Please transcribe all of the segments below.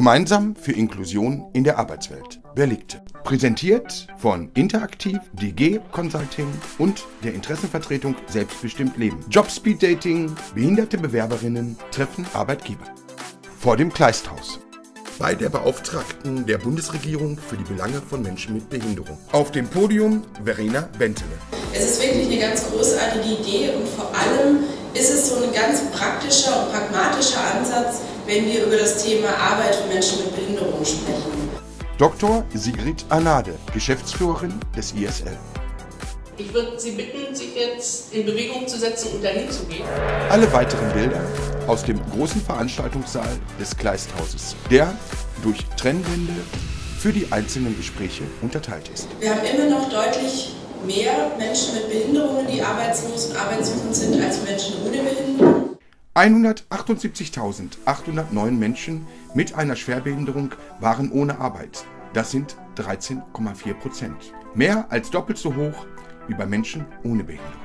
Gemeinsam für Inklusion in der Arbeitswelt. Wer liegt? Präsentiert von Interaktiv, DG Consulting und der Interessenvertretung Selbstbestimmt Leben. Jobspeed Dating, behinderte Bewerberinnen treffen Arbeitgeber. Vor dem Kleisthaus. Bei der Beauftragten der Bundesregierung für die Belange von Menschen mit Behinderung. Auf dem Podium Verena Bentele. Es ist wirklich eine ganz großartige Idee und vor allem ist es so ein ganz praktischer und pragmatischer Ansatz, wenn wir über das Thema Arbeit für Menschen mit Behinderung sprechen. Dr. Sigrid Arnade, Geschäftsführerin des ISL. Ich würde Sie bitten, sich jetzt in Bewegung zu setzen und dahin zu gehen. Alle weiteren Bilder aus dem großen Veranstaltungssaal des Kleisthauses, der durch Trennwände für die einzelnen Gespräche unterteilt ist. Wir haben immer noch deutlich mehr Menschen mit Behinderungen, die arbeitslos und arbeitssuchend sind, als Menschen ohne Behinderung. 178.809 Menschen mit einer Schwerbehinderung waren ohne Arbeit. Das sind 13,4%. Mehr als doppelt so hoch wie bei Menschen ohne Behinderung.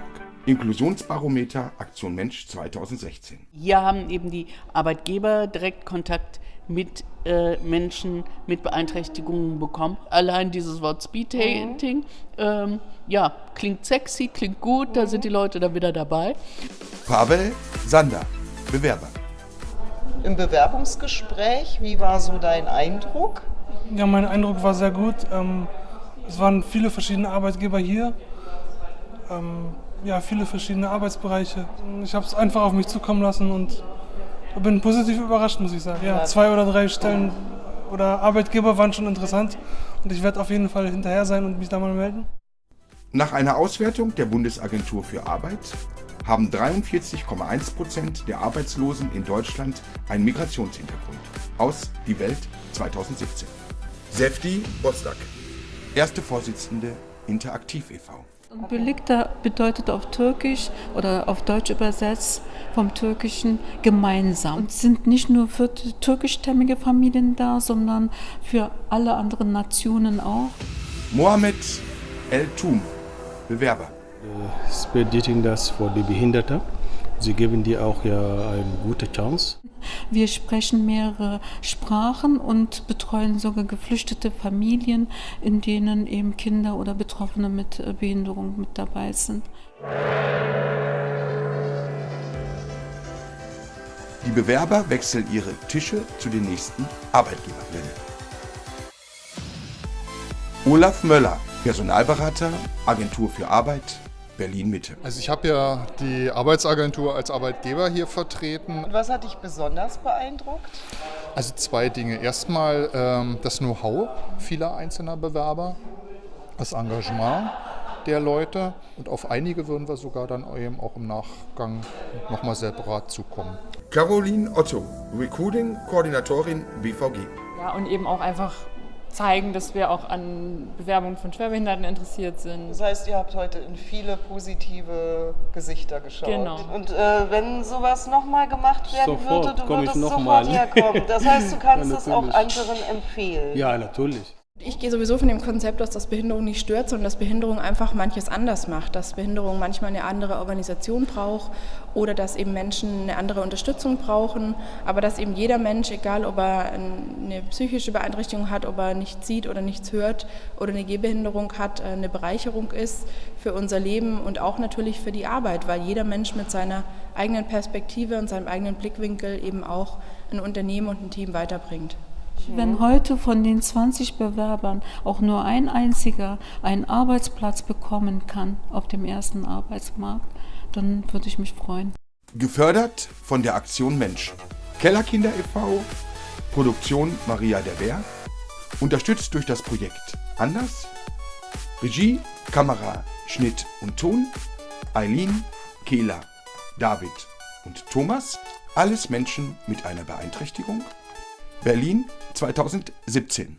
Inklusionsbarometer Aktion Mensch 2016. Hier haben eben die Arbeitgeber direkt Kontakt mit Menschen mit Beeinträchtigungen bekommen. Allein dieses Wort Speed Dating, klingt sexy, klingt gut, da sind die Leute dann wieder dabei. Pavel Sander, Bewerber. Im Bewerbungsgespräch, wie war so dein Eindruck? Ja, mein Eindruck war sehr gut. Es waren viele verschiedene Arbeitgeber hier. Viele verschiedene Arbeitsbereiche. Ich habe es einfach auf mich zukommen lassen und bin positiv überrascht, muss ich sagen. Ja, 2 oder 3 Stellen oder Arbeitgeber waren schon interessant und ich werde auf jeden Fall hinterher sein und mich da mal melden. Nach einer Auswertung der Bundesagentur für Arbeit haben 43,1% der Arbeitslosen in Deutschland einen Migrationshintergrund. Aus Die Welt 2017. Sefti Bostak, erste Vorsitzende Interaktiv e.V. Birlikte bedeutet auf Türkisch oder auf Deutsch übersetzt vom Türkischen gemeinsam. Und es sind nicht nur für türkischstämmige Familien da, sondern für alle anderen Nationen auch. Mohamed El-Tum, Bewerber. Speed Dating das für die Behinderten. Sie geben dir auch eine gute Chance. Wir sprechen mehrere Sprachen und betreuen sogar geflüchtete Familien, in denen eben Kinder oder Betroffene mit Behinderung mit dabei sind. Die Bewerber wechseln ihre Tische zu den nächsten Arbeitgeberinnen. Olaf Möller, Personalberater, Agentur für Arbeit, Berlin-Mitte. Also ich habe ja die Arbeitsagentur als Arbeitgeber hier vertreten. Und was hat dich besonders beeindruckt? Also 2 Dinge. Erstmal das Know-how vieler einzelner Bewerber, das Engagement der Leute und auf einige würden wir sogar dann eben auch im Nachgang nochmal separat zukommen. Caroline Otto, Recruiting-Koordinatorin BVG. Ja, und eben auch einfach zeigen, dass wir auch an Bewerbungen von Schwerbehinderten interessiert sind. Das heißt, ihr habt heute in viele positive Gesichter geschaut. Genau. Und wenn sowas nochmal gemacht werden würde, du würdest sofort herkommen. Das heißt, du kannst Ja, es auch anderen empfehlen. Ja, natürlich. Ich gehe sowieso von dem Konzept aus, dass Behinderung nicht stört, sondern dass Behinderung einfach manches anders macht. Dass Behinderung manchmal eine andere Organisation braucht oder dass eben Menschen eine andere Unterstützung brauchen. Aber dass eben jeder Mensch, egal ob er eine psychische Beeinträchtigung hat, ob er nichts sieht oder nichts hört oder eine Gehbehinderung hat, eine Bereicherung ist für unser Leben und auch natürlich für die Arbeit, weil jeder Mensch mit seiner eigenen Perspektive und seinem eigenen Blickwinkel eben auch ein Unternehmen und ein Team weiterbringt. Wenn heute von den 20 Bewerbern auch nur ein einziger einen Arbeitsplatz bekommen kann auf dem ersten Arbeitsmarkt, dann würde ich mich freuen. Gefördert von der Aktion Mensch. Kellerkinder e.V., Produktion Maria der Wehr, unterstützt durch das Projekt Anders, Regie, Kamera, Schnitt und Ton, Eileen, Kehler, David und Thomas, alles Menschen mit einer Beeinträchtigung, Berlin 2017.